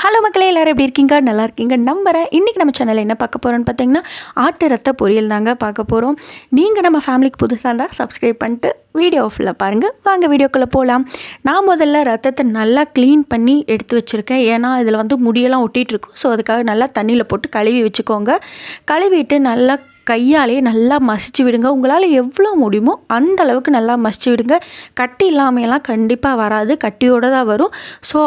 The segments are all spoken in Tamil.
ஹலோ மக்களே, எல்லோரும் எப்படி இருக்கீங்க? நல்லா இருக்கீங்க நம்புறேன். இன்றைக்கி நம்ம சேனலில் என்ன பார்க்க போகிறோன்னு பார்த்தீங்கன்னா, ஆட்டு ரத்த பொரியல் தாங்க பார்க்க போகிறோம். நீங்கள் நம்ம ஃபேமிலிக்கு புதுசாக இருந்தால் சப்ஸ்கிரைப் பண்ணிட்டு வீடியோ ஃபுல்லாக பாருங்கள். வாங்க வீடியோக்குள்ளே போகலாம். நான் முதல்ல ரத்தத்தை நல்லா க்ளீன் பண்ணி எடுத்து வச்சுருக்கேன். ஏன்னா இதில் முடியெல்லாம் ஒட்டிகிட்ருக்கும். ஸோ அதுக்காக நல்லா தண்ணியில் போட்டு கழுவி வச்சுக்கோங்க. கழுவிட்டு நல்லா கையாலே நல்லா மசிச்சு விடுங்க. உங்களால் எவ்வளோ முடியுமோ அந்த அளவுக்கு நல்லா மசிச்சு விடுங்க. கட்டி இல்லாமையெல்லாம் கண்டிப்பாக வராது, கட்டியோடு தான் வரும். ஸோ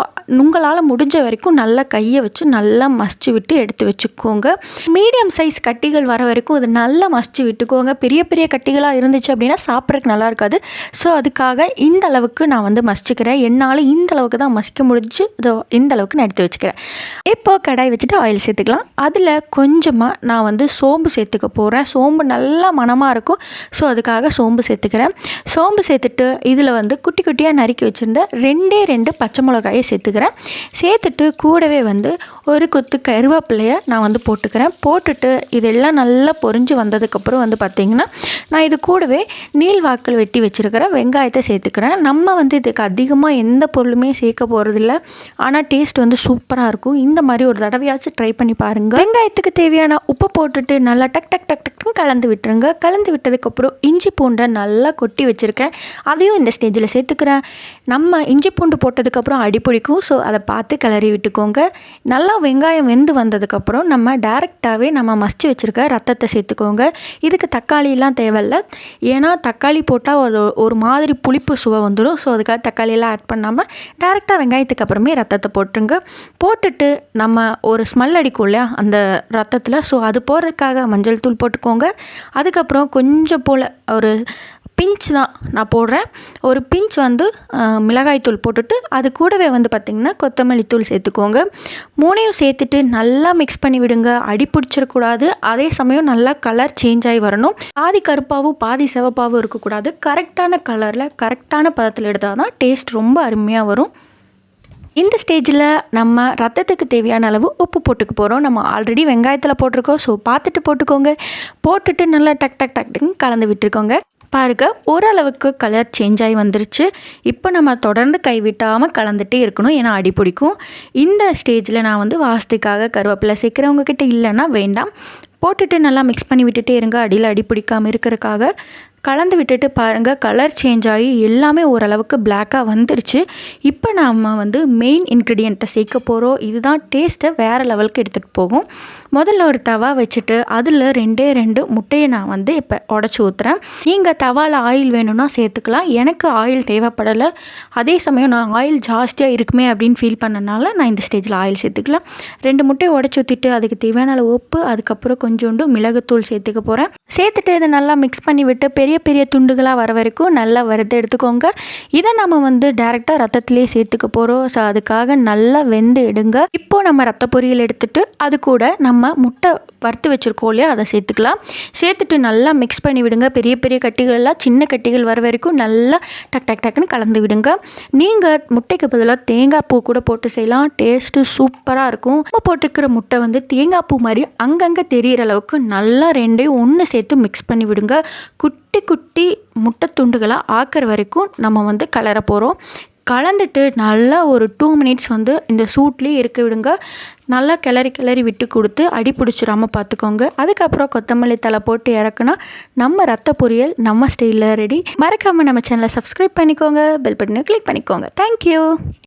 உங்களால் முடிஞ்ச வரைக்கும் நல்லா கையை வச்சு நல்லா மசிச்சு விட்டு எடுத்து வச்சுக்கோங்க. மீடியம் சைஸ் கட்டிகள் வர வரைக்கும் அதை நல்லா மசிச்சு விட்டுக்கோங்க. பெரிய பெரிய கட்டிகளாக இருந்துச்சு அப்படின்னா சாப்பிட்றதுக்கு நல்லா இருக்காது. ஸோ அதுக்காக இந்த அளவுக்கு நான் மசிச்சுக்கிறேன். என்னால் இந்த அளவுக்கு தான் மசிக்க முடிஞ்சு இந்த அளவுக்கு நான் எடுத்து வச்சுக்கிறேன். இப்போ கடாய் வச்சுட்டு ஆயில் சேர்த்துக்கலாம். அதில் கொஞ்சமாக நான் சோம்பு சேர்த்துக்க போகிறேன். சோம்பு நல்லா மணமாக இருக்கும். ஸோ அதுக்காக சோம்பு சேர்த்துக்கிறேன். சோம்பு சேர்த்துட்டு இதில் குட்டி குட்டியாக நறுக்கி வச்சுருந்த 2 பச்சை மிளகாயை சேர்த்துக்கிறேன். சேர்த்துட்டு கூடவே ஒரு கொத்து கருவேப்பிலையை நான் போட்டுக்கிறேன். போட்டுட்டு இதெல்லாம் நல்லா பொரிஞ்சு வந்ததுக்கப்புறம் பார்த்திங்கன்னா நான் இது கூடவே நீள்வாக்கில் வெட்டி வச்சுருக்கிறேன் வெங்காயத்தை சேர்த்துக்கிறேன். நம்ம இதுக்கு அதிகமாக எந்த பொருளுமே சேர்க்க போகிறதில்ல. ஆனால் டேஸ்ட் சூப்பராக இருக்கும். இந்த மாதிரி ஒரு தடவையாச்சும் ட்ரை பண்ணி பாருங்கள். வெங்காயத்துக்கு தேவையான உப்பு போட்டுட்டு நல்லா டக் டக் டக் டக்குன்னு கலந்து விட்டுருங்க. கலந்து விட்டதுக்கப்புறம் இஞ்சி பூண்டை நல்லா கொட்டி வச்சுருக்கேன். அதையும் இந்த ஸ்டேஜில் சேர்த்துக்கிறேன். நம்ம இஞ்சி பூண்டு போட்டதுக்கப்புறம் அடி பிடிக்கும். ஸோ அதை பார்த்து கிளறி விட்டுக்கோங்க. நல்லா வெங்காயம் வெந்து வந்ததுக்கப்புறம் நம்ம டேரெக்டாகவே நம்ம மசிச்சு வச்சுருக்க ரத்தத்தை சேர்த்துக்கோங்க. இதுக்கு தக்காளியெல்லாம் தேவையில்ல. ஏன்னா தக்காளி போட்டால் ஒரு மாதிரி புளிப்பு சுவை வந்துடும். ஸோ அதுக்காக தக்காளியெல்லாம் ஆட் பண்ணாமல் டேரெக்டாக வெங்காயத்துக்கு அப்புறமே ரத்தத்தை போட்டுருங்க. போட்டுட்டு நம்ம ஒரு ஸ்மெல் அடிக்கும் இல்லையா அந்த ரத்தத்தில், ஸோ அது போடுறதுக்காக மஞ்சள் தூள் போட்டுக்கோங்க. அதுக்கப்புறம் கொஞ்சம் போல் ஒரு பிஞ்ச் தான் நான் போடுறேன். ஒரு பிஞ்ச் மிளகாய் தூள் போட்டுட்டு அது கூடவே பார்த்திங்கன்னா கொத்தமல்லி தூள் சேர்த்துக்கோங்க. 3ஐயும் சேர்த்துட்டு நல்லா மிக்ஸ் பண்ணி விடுங்க. அடி பிடிச்சிடக்கூடாது. அதே சமயம் நல்லா கலர் சேஞ்ச் ஆகி வரணும். பாதி கருப்பாகவும் பாதி சிவப்பாகவும் இருக்கக்கூடாது. கரெக்டான கலரில் கரெக்டான பதத்தில் எடுத்தால் தான் டேஸ்ட் ரொம்ப அருமையாக வரும். இந்த ஸ்டேஜில் நம்ம ரத்தத்துக்கு தேவையான அளவு உப்பு போட்டுக்க போகிறோம். நம்ம ஆல்ரெடி வெங்காயத்தில் போட்டிருக்கோம். ஸோ பார்த்துட்டு போட்டுக்கோங்க. போட்டுட்டு நல்லா டக் டக் டக்னு கலந்து விட்டுருக்கோங்க. பாருங்க, ஓரளவுக்கு கலர் சேஞ்ச் ஆகி வந்துருச்சு. இப்போ நம்ம தொடர்ந்து கைவிட்டாமல் கலந்துகிட்டே இருக்கணும். ஏன்னா அடி பிடிக்கும். இந்த ஸ்டேஜில் நான் வாசத்துக்காக கருவேப்பிலை சேர்க்குறவங்க கிட்ட இல்லைன்னா வேண்டாம். போட்டுட்டு நல்லா மிக்ஸ் பண்ணி விட்டுட்டே இருங்க. அடியில் அடி பிடிக்காமல் இருக்கிறதுக்காக கலந்து விட்டுட்டு பாருங்கள், கலர் சேஞ்ச் ஆகி எல்லாமே ஓரளவுக்கு பிளாக்காக வந்துருச்சு. இப்போ நம்ம மெயின் இன்க்ரீடியண்ட்டை சேர்க்க போகிறோம். இதுதான் டேஸ்ட்டை வேறு லெவலுக்கு எடுத்துகிட்டு போகும். முதல்ல ஒரு தவா வச்சுட்டு அதில் 2 முட்டையை நான் இப்போ உடச்சி ஊற்றுறேன். நீங்கள் தவாவில் ஆயில் வேணும்னா சேர்த்துக்கலாம். எனக்கு ஆயில் தேவைப்படலை. அதே சமயம் நான் ஆயில் ஜாஸ்தியாக இருக்குமே அப்படின்னு ஃபீல் பண்ணனால நான் இந்த ஸ்டேஜில் ஆயில் சேர்த்துக்கலாம். 2 முட்டையை உடச்சி ஊற்றிட்டு அதுக்கு தேவையான அளவு உப்பு, அதுக்கப்புறம் கொஞ்சோண்டு மிளகுத்தூள் சேர்த்துக்க போகிறேன். சேர்த்துட்டு இதை நல்லா மிக்ஸ் பண்ணி விட்டு பெரிய பெரிய துண்டுகளாக வர வரைக்கும் நல்லா வறுத்து எடுத்துக்கோங்க. இதை நம்ம டேரெக்டாக ரத்தத்திலே சேர்த்துக்க போகிறோம். ஸோ அதுக்காக நல்லா வெந்து எடுங்க. இப்போது நம்ம ரத்த பொரியல் எடுத்துகிட்டு அது கூட நம்ம முட்டை வறுத்து வச்சுருக்கோம் இல்லையா, அதை சேர்த்துக்கலாம். சேர்த்துட்டு நல்லா மிக்ஸ் பண்ணி விடுங்க. பெரிய பெரிய கட்டிகள்லாம் சின்ன கட்டிகள் வர வரைக்கும் நல்லா டக் டக் டக்குன்னு கலந்து விடுங்க. நீங்கள் முட்டைக்கு பதிலாக தேங்காய் பூ கூட போட்டு செய்யலாம். டேஸ்ட்டு சூப்பராக இருக்கும். நம்ம போட்டுக்கிற முட்டை தேங்காய் பூ மாதிரி அங்கங்கே தெரிகிற அளவுக்கு நல்லா 2ஐயும் ஒன்று சேர்த்து மிக்ஸ் பண்ணி விடுங்க. குட்டி குட்டி முட்டை துண்டுகளாக ஆக்கிற வரைக்கும் நம்ம கலர போகிறோம். கலந்துட்டு நல்லா ஒரு 2 மினிட்ஸ் இந்த சூட்லேயே இருக்க விடுங்க. நல்லா கிளறி விட்டு கொடுத்து அடி பிடிச்சிடாமல் பார்த்துக்கோங்க. அதுக்கப்புறம் கொத்தமல்லி தலை போட்டு இறக்குனா நம்ம ரத்த பொரியல் நம்ம ஸ்டைலில் ரெடி. மறக்காமல் நம்ம சேனலை சப்ஸ்கிரைப் பண்ணிக்கோங்க. பெல் பட்டனை கிளிக் பண்ணிக்கோங்க. தேங்க்யூ.